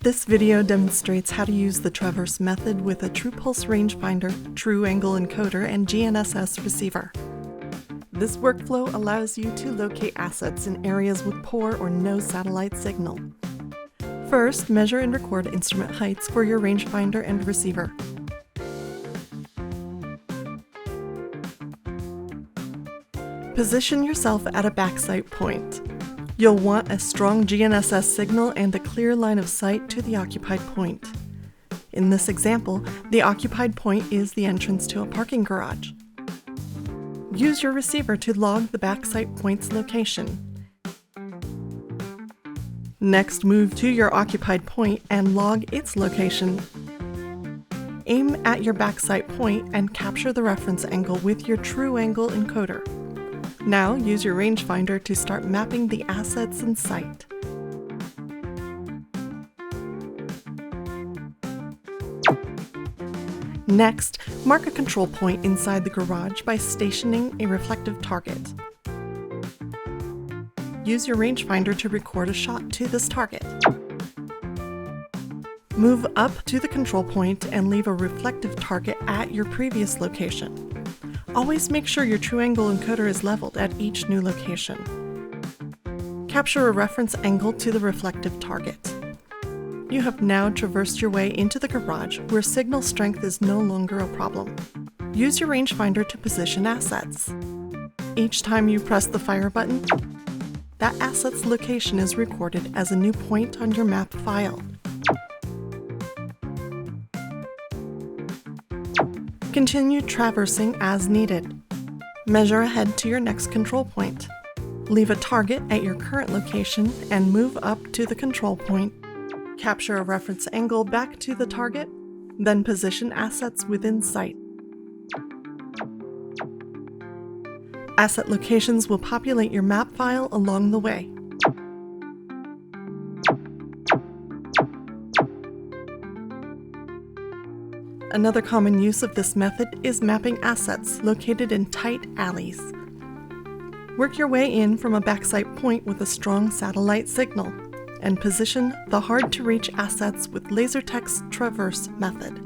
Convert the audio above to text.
This video demonstrates how to use the traverse method with a TruPulse rangefinder, TruAngle encoder, and GNSS receiver. This workflow allows you to locate assets in areas with poor or no satellite signal. First, measure and record instrument heights for your rangefinder and receiver. Position yourself at a backsight point. You'll want a strong GNSS signal and a clear line of sight to the occupied point. In this example, the occupied point is the entrance to a parking garage. Use your receiver to log the backsight point's location. Next, move to your occupied point and log its location. Aim at your backsight point and capture the reference angle with your TruAngle encoder. Now use your rangefinder to start mapping the assets in sight. Next, mark a control point inside the garage by stationing a reflective target. Use your rangefinder to record a shot to this target. Move up to the control point and leave a reflective target at your previous location. Always make sure your TruAngle encoder is leveled at each new location. Capture a reference angle to the reflective target. You have now traversed your way into the garage where signal strength is no longer a problem. Use your rangefinder to position assets. Each time you press the fire button, that asset's location is recorded as a new point on your map file. Continue traversing as needed. Measure ahead to your next control point. Leave a target at your current location and move up to the control point. Capture a reference angle back to the target, then position assets within sight. Asset locations will populate your map file along the way. Another common use of this method is mapping assets located in tight alleys. Work your way in from a backsight point with a strong satellite signal, and position the hard-to-reach assets with LaserSoft traverse method.